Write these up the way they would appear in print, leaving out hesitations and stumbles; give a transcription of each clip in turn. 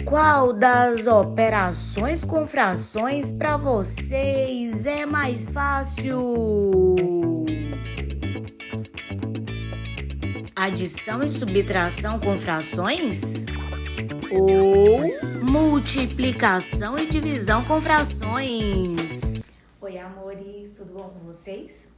Qual das operações com frações para vocês é mais fácil? Adição e subtração com frações? Ou multiplicação e divisão com frações? Oi, amores, tudo bom com vocês?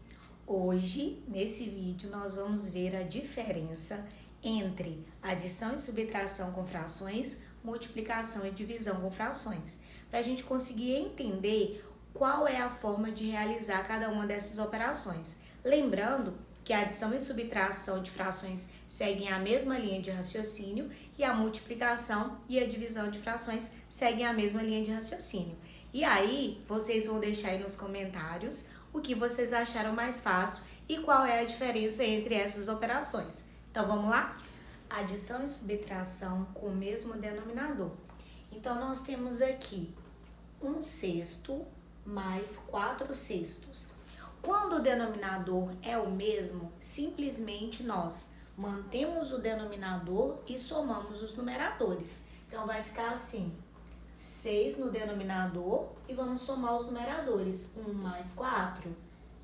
Hoje, nesse vídeo, nós vamos ver a diferença entre adição e subtração com frações, multiplicação e divisão com frações, para a gente conseguir entender qual é a forma de realizar cada uma dessas operações. Lembrando que a adição e subtração de frações seguem a mesma linha de raciocínio e a multiplicação e a divisão de frações seguem a mesma linha de raciocínio. E aí, vocês vão deixar aí nos comentários o que vocês acharam mais fácil e qual é a diferença entre essas operações. Então, vamos lá? Adição e subtração com o mesmo denominador. Então, nós temos aqui 1/6 mais 4/6. Quando o denominador é o mesmo, simplesmente nós mantemos o denominador e somamos os numeradores. Então, vai ficar assim, 6 no denominador e vamos somar os numeradores. 1 mais 4,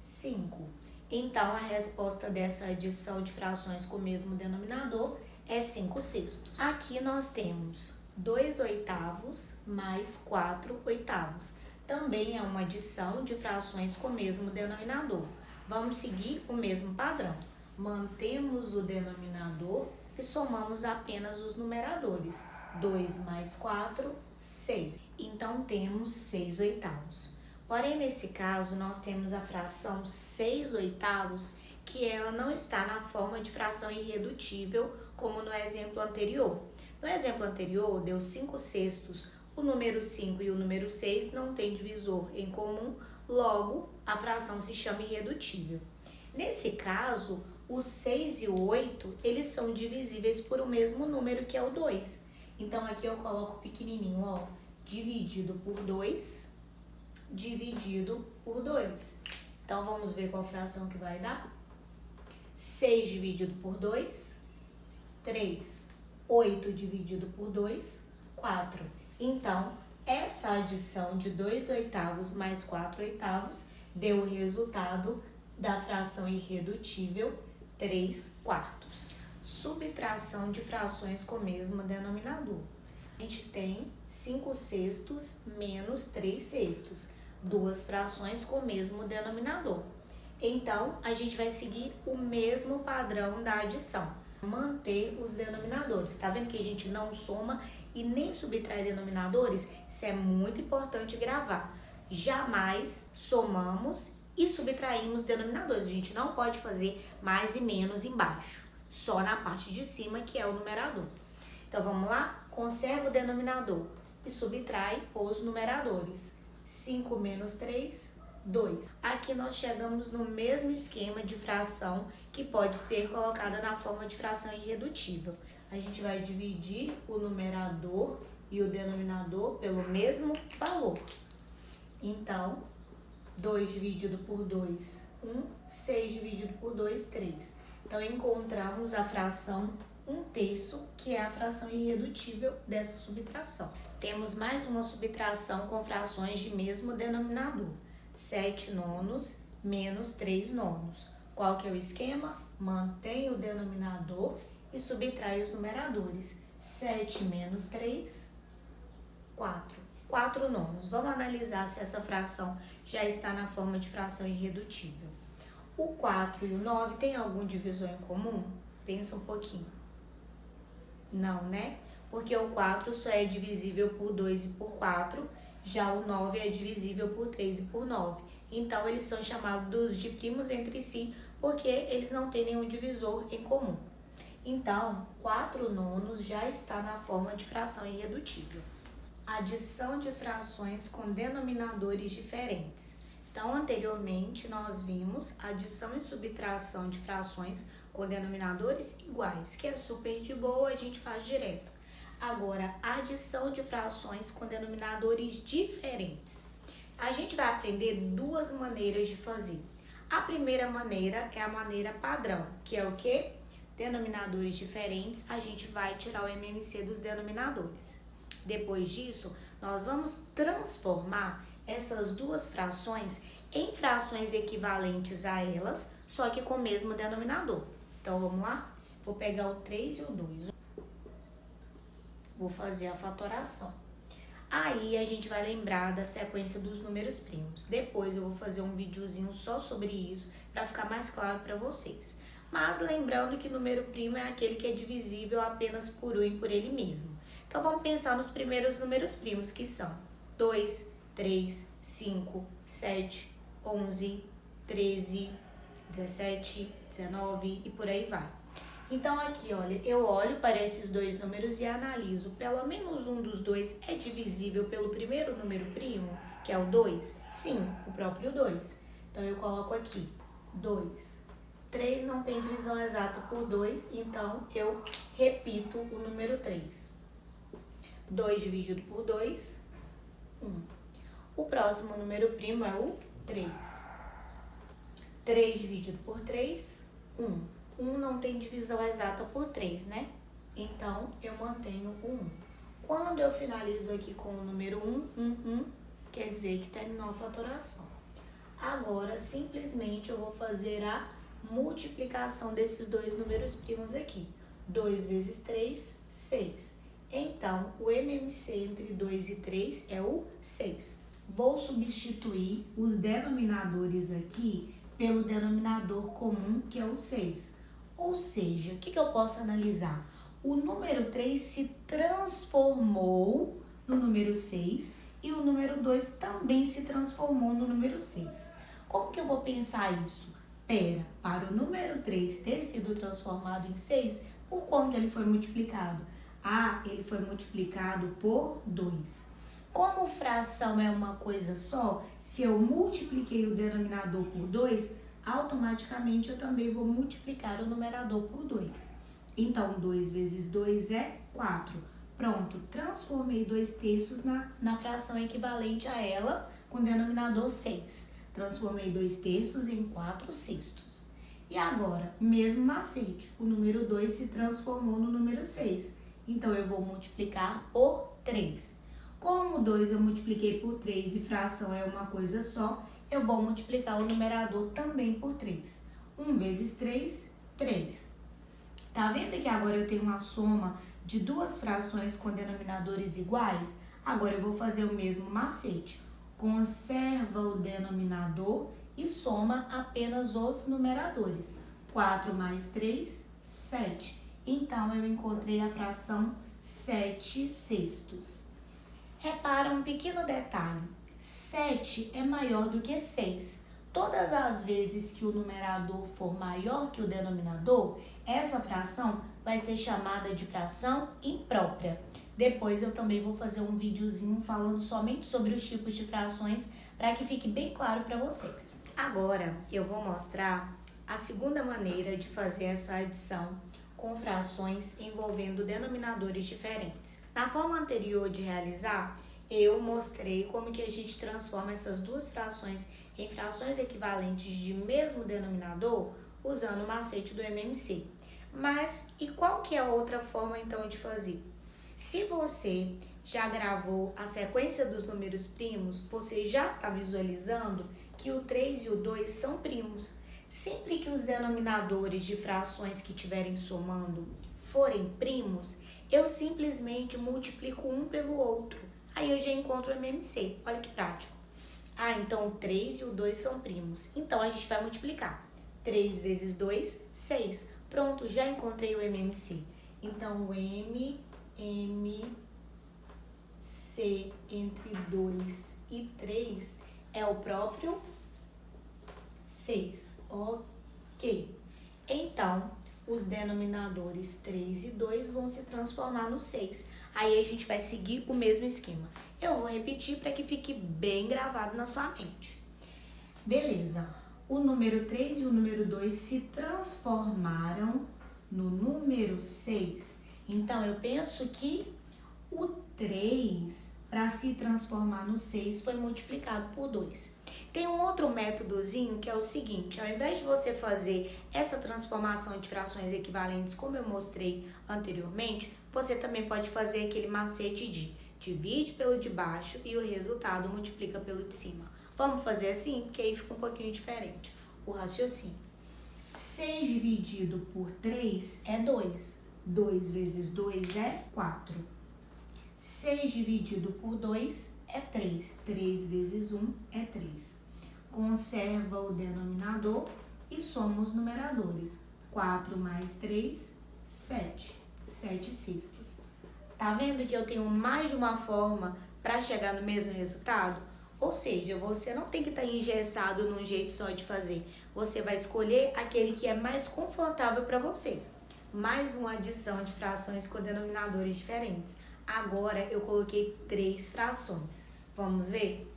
5. Então, a resposta dessa adição de frações com o mesmo denominador é 5/6. Aqui nós temos 2/8 mais 4/8. Também é uma adição de frações com o mesmo denominador. Vamos seguir o mesmo padrão. Mantemos o denominador e somamos apenas os numeradores. 2 mais 4, 6. Então, temos 6/8. Porém, nesse caso, nós temos a fração 6/8, que ela não está na forma de fração irredutível, como no exemplo anterior. No exemplo anterior, deu 5/6, o número 5 e o número 6 não têm divisor em comum, logo, a fração se chama irredutível. Nesse caso, o 6 e o 8, eles são divisíveis por o mesmo número, que é o 2. Então, aqui eu coloco pequenininho, ó, dividido por 2, dividido por 2. Então, vamos ver qual fração que vai dar. 6 dividido por 2, 3. 8 dividido por 2, 4. Então, essa adição de 2/8 mais 4/8 deu o resultado da fração irredutível 3/4. Subtração de frações com o mesmo denominador. A gente tem 5/6 menos 3/6, duas frações com o mesmo denominador. Então, a gente vai seguir o mesmo padrão da adição, manter os denominadores. Tá vendo que a gente não soma e nem subtrai denominadores? Isso é muito importante gravar. Jamais somamos e subtraímos denominadores. A gente não pode fazer mais e menos embaixo, só na parte de cima, que é o numerador. Então, vamos lá? Conserva o denominador e subtrai os numeradores. 5 menos 3, 2. Aqui nós chegamos no mesmo esquema de fração que pode ser colocada na forma de fração irredutível. A gente vai dividir o numerador e o denominador pelo mesmo valor. Então, 2 dividido por 2, 1. 6 dividido por 2, 3. Então, encontramos a fração 1/3, que é a fração irredutível dessa subtração. Temos mais uma subtração com frações de mesmo denominador. 7/9 menos 3/9. Qual que é o esquema? Mantém o denominador e subtrai os numeradores. 7 menos 3, 4. 4/9. Vamos analisar se essa fração já está na forma de fração irredutível. O 4 e o 9 têm algum divisor em comum? Pensa um pouquinho. Não, né? Porque o 4 só é divisível por 2 e por 4, já o 9 é divisível por 3 e por 9. Então, eles são chamados de primos entre si, porque eles não têm nenhum divisor em comum. Então, 4/9 já está na forma de fração irredutível. Adição de frações com denominadores diferentes. Então, anteriormente, nós vimos adição e subtração de frações com denominadores iguais, que é super de boa, a gente faz direto. Agora, adição de frações com denominadores diferentes. A gente vai aprender duas maneiras de fazer. A primeira maneira é a maneira padrão, que é o quê? Denominadores diferentes, a gente vai tirar o MMC dos denominadores. Depois disso, nós vamos transformar essas duas frações em frações equivalentes a elas, só que com o mesmo denominador. Então, vamos lá? Vou pegar o 3 e o 2. Vou fazer a fatoração. Aí, a gente vai lembrar da sequência dos números primos. Depois, eu vou fazer um videozinho só sobre isso, para ficar mais claro para vocês. Mas, lembrando que número primo é aquele que é divisível apenas por 1 e por ele mesmo. Então, vamos pensar nos primeiros números primos, que são 2, 3, 5, 7, 11, 13, 17, 19 e por aí vai. Então, aqui, olha, eu olho para esses dois números e analiso. Pelo menos um dos dois é divisível pelo primeiro número primo, que é o 2? Sim, o próprio 2. Então, eu coloco aqui 2. 3 não tem divisão exata por 2, então eu repito o número 3. 2 dividido por 2, 1. O próximo número primo é o 3. 3 dividido por 3, 1. 1 não tem divisão exata por 3, né? Então, eu mantenho o 1. Quando eu finalizo aqui com o número 1, quer dizer que terminou a fatoração. Agora, simplesmente, eu vou fazer a multiplicação desses dois números primos aqui. 2 vezes 3, 6. Então, o MMC entre 2 e 3 é o 6. Vou substituir os denominadores aqui pelo denominador comum, que é o 6. Ou seja, o que eu posso analisar? O número 3 se transformou no número 6 e o número 2 também se transformou no número 6. Como que eu vou pensar isso? Para o número 3 ter sido transformado em 6, por quanto ele foi multiplicado? Ele foi multiplicado por 2. Como fração é uma coisa só, se eu multipliquei o denominador por 2, automaticamente eu também vou multiplicar o numerador por 2. Então, 2 vezes 2 é 4. Pronto, transformei 2/3 na fração equivalente a ela, com denominador 6. Transformei 2/3 em 4/6. E agora, mesmo macete, o número 2 se transformou no número 6. Então, eu vou multiplicar por 3. Como o 2 eu multipliquei por 3 e fração é uma coisa só, eu vou multiplicar o numerador também por 3. 1 vezes 3, 3. Tá vendo que agora eu tenho uma soma de duas frações com denominadores iguais? Agora eu vou fazer o mesmo macete. Conserva o denominador e soma apenas os numeradores. 4 mais 3, 7. Então, eu encontrei a fração 7/6. Repara um pequeno detalhe. 7 é maior do que 6. Todas as vezes que o numerador for maior que o denominador, essa fração vai ser chamada de fração imprópria. Depois eu também vou fazer um videozinho falando somente sobre os tipos de frações para que fique bem claro para vocês. Agora eu vou mostrar a segunda maneira de fazer essa adição com frações envolvendo denominadores diferentes. Na forma anterior de realizar, eu mostrei como que a gente transforma essas duas frações em frações equivalentes de mesmo denominador usando o macete do MMC. Mas e qual que é a outra forma então de fazer? Se você já gravou a sequência dos números primos, você já está visualizando que o 3 e o 2 são primos. Sempre que os denominadores de frações que estiverem somando forem primos, eu simplesmente multiplico um pelo outro. Aí eu já encontro o MMC. Olha que prático. Então o 3 e o 2 são primos. Então a gente vai multiplicar. 3 vezes 2, 6. Pronto, já encontrei o MMC. Então o MMC entre 2 e 3 é o próprio 6. Ok. Então, os denominadores 3 e 2 vão se transformar no 6. Aí a gente vai seguir o mesmo esquema. Eu vou repetir para que fique bem gravado na sua mente. Beleza. O número 3 e o número 2 se transformaram no número 6. Então, eu penso que o 3, para se transformar no 6, foi multiplicado por 2. Tem um outro métodozinho que é o seguinte: ao invés de você fazer essa transformação de frações equivalentes, como eu mostrei anteriormente, você também pode fazer aquele macete de divide pelo de baixo e o resultado multiplica pelo de cima. Vamos fazer assim? Porque aí fica um pouquinho diferente o raciocínio. 6 dividido por 3 é 2. 2 vezes 2 é 4. 6 dividido por 2 é 3. 3 vezes 1 é 3. Conserva o denominador e soma os numeradores. 4 mais 3, 7. 7 sextos. Tá vendo que eu tenho mais de uma forma para chegar no mesmo resultado? Ou seja, você não tem que estar engessado num jeito só de fazer. Você vai escolher aquele que é mais confortável para você. Mais uma adição de frações com denominadores diferentes. Agora eu coloquei 3 frações. Vamos ver?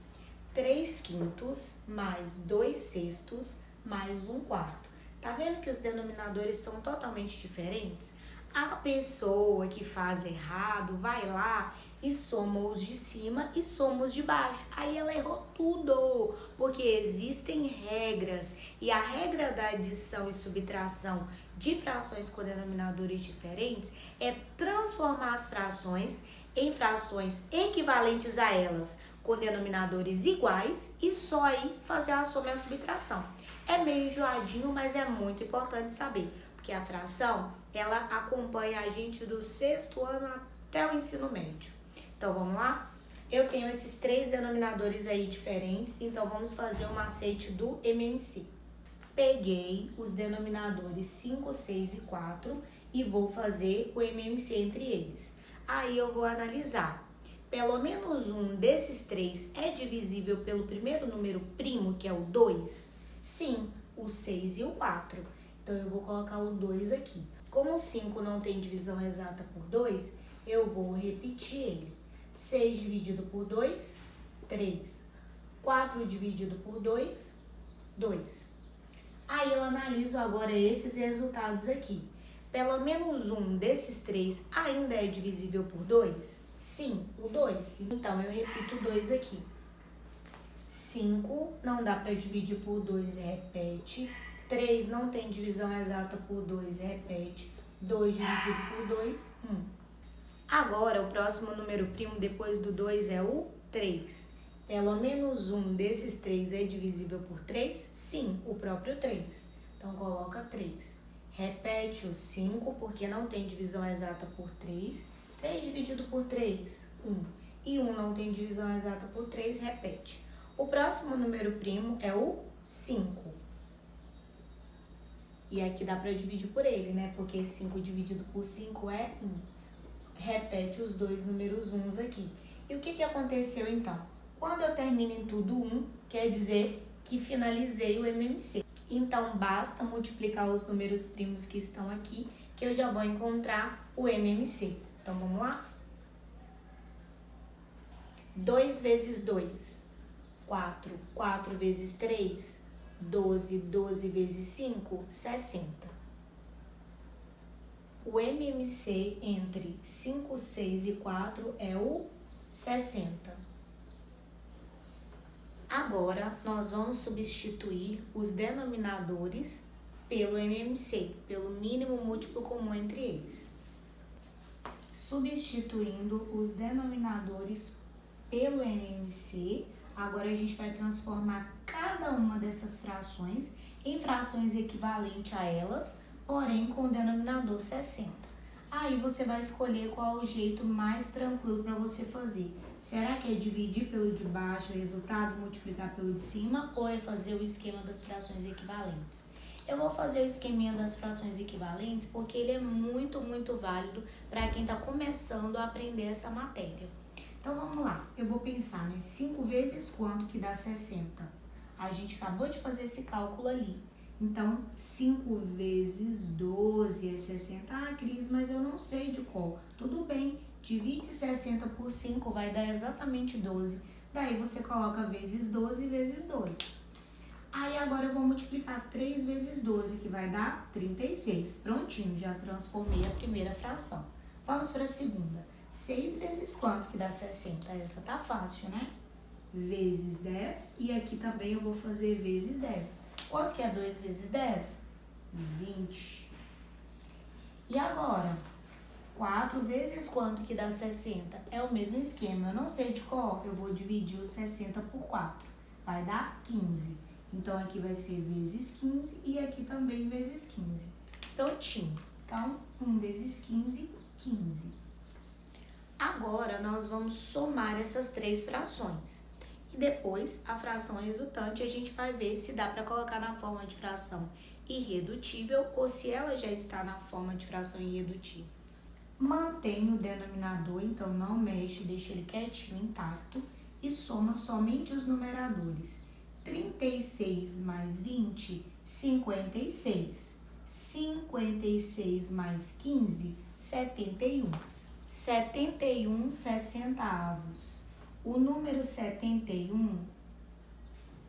3 quintos mais 2 sextos mais 1 quarto. Tá vendo que os denominadores são totalmente diferentes? A pessoa que faz errado vai lá e soma os de cima e soma os de baixo. Aí ela errou tudo, porque existem regras. E a regra da adição e subtração de frações com denominadores diferentes é transformar as frações em frações equivalentes a elas, com denominadores iguais, e só aí fazer a soma e a subtração. É meio enjoadinho, mas é muito importante saber, porque a fração, ela acompanha a gente do 6º ano até o ensino médio. Então, vamos lá? Eu tenho esses 3 denominadores aí diferentes, então vamos fazer o macete do MMC. Peguei os denominadores 5, 6 e 4 e vou fazer o MMC entre eles. Aí eu vou analisar. Pelo menos um desses 3 é divisível pelo primeiro número primo, que é o 2? Sim, o 6 e o 4. Então, eu vou colocar o 2 aqui. Como o 5 não tem divisão exata por 2, eu vou repetir ele. 6 dividido por 2, 3. 4 dividido por 2, 2. Aí eu analiso agora esses resultados aqui. Pelo menos um desses 3 ainda é divisível por 2? Sim, o 2. Então, eu repito o 2 aqui. 5 não dá para dividir por 2, repete. 3 não tem divisão exata por 2, repete. 2 dividido por 2, 1. Agora, o próximo número primo depois do 2 é o 3. Pelo menos um desses 3 é divisível por 3? Sim, o próprio 3. Então, coloca 3. Repete o 5, porque não tem divisão exata por 3. 3 dividido por 3, 1. E 1 não tem divisão exata por 3, repete. O próximo número primo é o 5. E aqui dá para dividir por ele, né? Porque 5 dividido por 5 é 1. Repete os 2 números 1 aqui. E o que aconteceu então? Quando eu termino em tudo 1, quer dizer que finalizei o MMC. Então, basta multiplicar os números primos que estão aqui, que eu já vou encontrar o MMC. Então, vamos lá? 2 vezes 2, 4. 4 vezes 3, 12. 12 vezes 5, 60. O MMC entre 5, 6 e 4 é o 60. Agora, nós vamos substituir os denominadores pelo MMC, pelo mínimo múltiplo comum entre eles. Substituindo os denominadores pelo MMC, agora a gente vai transformar cada uma dessas frações em frações equivalentes a elas, porém com o denominador 60. Aí você vai escolher qual é o jeito mais tranquilo para você fazer. Será que é dividir pelo de baixo o resultado, multiplicar pelo de cima, ou é fazer o esquema das frações equivalentes? Eu vou fazer o esqueminha das frações equivalentes porque ele é muito, muito válido para quem está começando a aprender essa matéria. Então, vamos lá. Eu vou pensar, né? 5 vezes quanto que dá 60? A gente acabou de fazer esse cálculo ali. Então, 5 vezes 12 é 60. Ah, Cris, mas eu não sei de qual. Tudo bem, divide 60 por 5, vai dar exatamente 12. Daí, você coloca vezes 12 vezes 12. Aí, agora eu vou multiplicar 3 vezes 12, que vai dar 36. Prontinho, já transformei a primeira fração. Vamos para a segunda. 6 vezes quanto que dá 60? Essa tá fácil, né? Vezes 10. E aqui também eu vou fazer vezes 10. Quanto que é 2 vezes 10? 20. E agora, 4 vezes quanto que dá 60? É o mesmo esquema, eu não sei de qual, eu vou dividir os 60 por 4. Vai dar 15. Então, aqui vai ser vezes 15 e aqui também vezes 15. Prontinho. Então, 1 vezes 15, 15. Agora, nós vamos somar essas três frações. E depois, a fração resultante, a gente vai ver se dá para colocar na forma de fração irredutível ou se ela já está na forma de fração irredutível. Mantém o denominador, então não mexe, deixa ele quietinho, intacto, e soma somente os numeradores. 36 mais 20, 56. 56 mais 15, 71. 71 sessentavos. O número 71,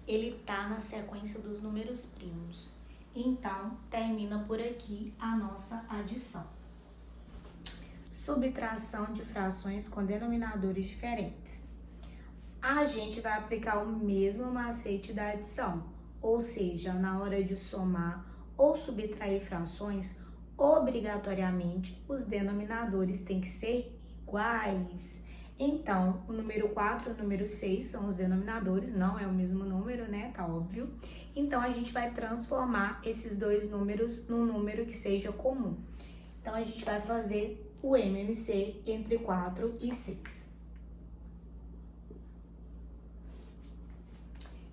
ele tá na sequência dos números primos. Então, termina por aqui a nossa adição. Subtração de frações com denominadores diferentes. A gente vai aplicar o mesmo macete da adição, ou seja, na hora de somar ou subtrair frações, obrigatoriamente os denominadores têm que ser iguais. Então, o número 4 e o número 6 são os denominadores, não é o mesmo número, né? Tá óbvio. Então, a gente vai transformar esses dois números num número que seja comum. Então, a gente vai fazer o MMC entre 4 e 6.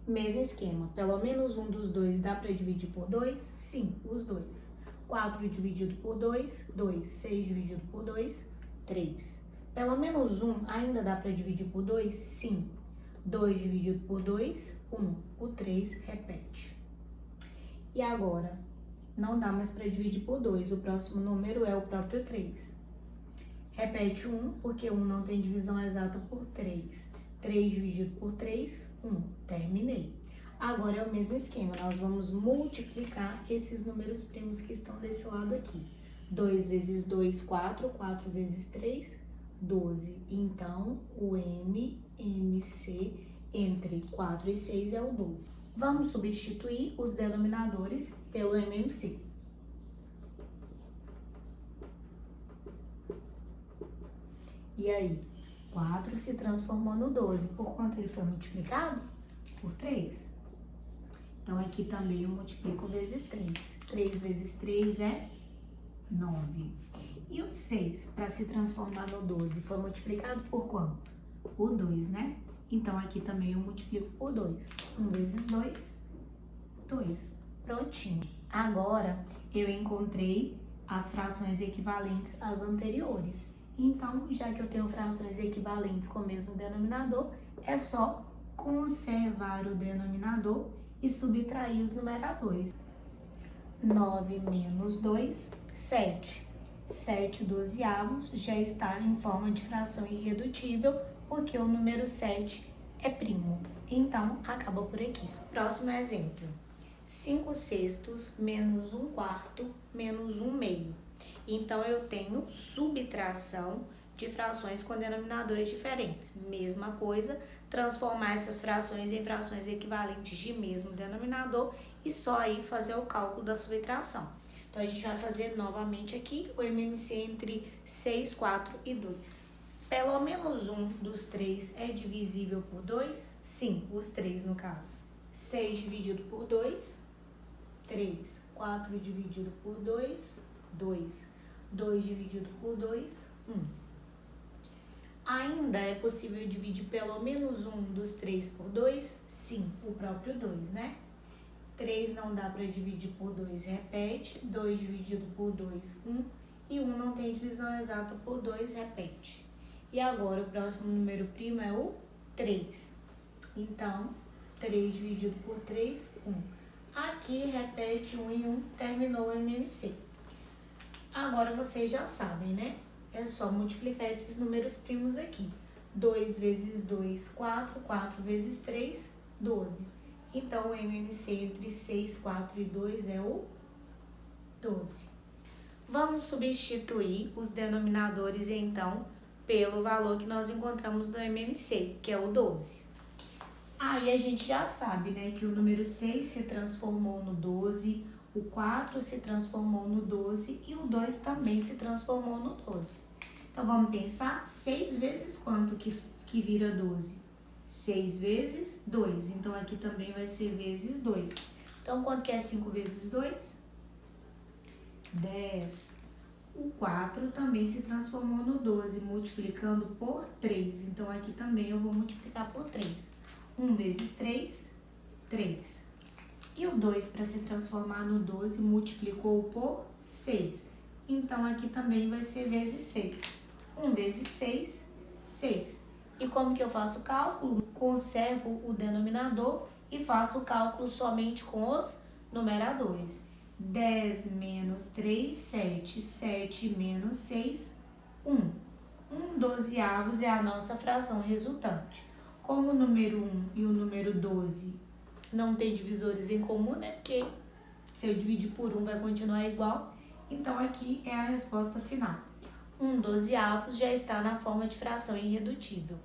Mesmo esquema, pelo menos um dos dois dá para dividir por 2? Sim, os dois. 4 dividido por 2, 2. 6 dividido por 2, 3. Pelo menos um ainda dá para dividir por 2? Sim. 2 dividido por 2, 1. O 3 repete. E agora, não dá mais para dividir por 2. O próximo número é o próprio 3. Repete 1, porque 1 não tem divisão exata por 3. 3 dividido por 3, 1. Terminei. Agora é o mesmo esquema, nós vamos multiplicar esses números primos que estão desse lado aqui. 2 vezes 2, 4. 4 vezes 3, 12. Então, o MMC entre 4 e 6 é o 12. Vamos substituir os denominadores pelo MMC. E aí, 4 se transformou no 12. Por quanto ele foi multiplicado? Por 3. Então, aqui também eu multiplico vezes 3. 3 vezes 3 é 9. E o 6, para se transformar no 12, foi multiplicado por quanto? Por 2, né? Então, aqui também eu multiplico por 2. 1 vezes 2, 2. Prontinho. Agora, eu encontrei as frações equivalentes às anteriores. Então, já que eu tenho frações equivalentes com o mesmo denominador, é só conservar o denominador e subtrair os numeradores. 9 menos 2, 7. 7 dozeavos já está em forma de fração irredutível, porque o número 7 é primo. Então, acaba por aqui. Próximo exemplo. 5 sextos menos 1 quarto menos 1 meio. Então, eu tenho subtração de frações com denominadores diferentes. Mesma coisa, transformar essas frações em frações equivalentes de mesmo denominador e só aí fazer o cálculo da subtração. Então, a gente vai fazer novamente aqui o MMC entre 6, 4 e 2. Pelo menos um dos 3 é divisível por 2? Sim, os 3 no caso. 6 dividido por 2, 3. 4 dividido por 2, 2. 2 dividido por 2, 1. Ainda é possível dividir pelo menos um dos 3 por 2? Sim, o próprio 2, né? 3 não dá para dividir por 2, repete. 2 dividido por 2, 1. E 1 não tem divisão exata por 2, repete. E agora o próximo número primo é o 3. Então, 3 dividido por 3, 1. Aqui repete 1 e 1, terminou o MMC. Agora vocês já sabem, né? É só multiplicar esses números primos aqui. 2 vezes 2, 4. 4 vezes 3, 12. Então, o MMC entre 6, 4 e 2 é o 12. Vamos substituir os denominadores, então, pelo valor que nós encontramos no MMC, que é o 12. Aí, a gente já sabe, né, que o número 6 se transformou no 12, o 4 se transformou no 12 e o 2 também se transformou no 12. Então, vamos pensar 6 vezes quanto que vira 12? 6 vezes 2. Então, aqui também vai ser vezes 2. Então, quanto que é 5 vezes 2? 10. O 4 também se transformou no 12, multiplicando por 3. Então, aqui também eu vou multiplicar por 3. 1 vezes 3, 3. E o 2, para se transformar no 12, multiplicou por 6. Então, aqui também vai ser vezes 6. 1 vezes 6, 6. E como que eu faço o cálculo? Conservo o denominador e faço o cálculo somente com os numeradores. 10 menos 3, 7. 7 menos 6, 1. 1 dozeavos é a nossa fração resultante. Como o número 1 e o número 12 não tem divisores em comum, né? Porque se eu dividir por 1 vai continuar igual. Então, aqui é a resposta final. 1 dozeavos já está na forma de fração irredutível.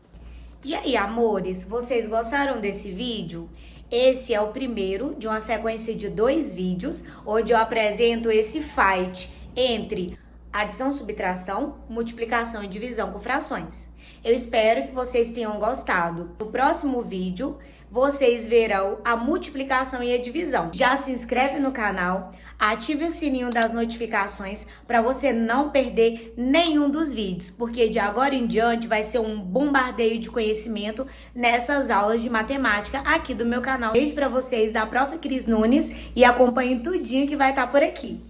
E aí, amores, vocês gostaram desse vídeo? Esse é o primeiro de uma sequência de 2 vídeos, onde eu apresento esse fight entre adição, subtração, multiplicação e divisão com frações. Eu espero que vocês tenham gostado. No próximo vídeo, vocês verão a multiplicação e a divisão. Já se inscreve no canal, ative o sininho das notificações para você não perder nenhum dos vídeos, porque de agora em diante vai ser um bombardeio de conhecimento nessas aulas de matemática aqui do meu canal. Beijo para vocês da Prof. Cris Nunes e acompanhem tudinho que vai estar por aqui.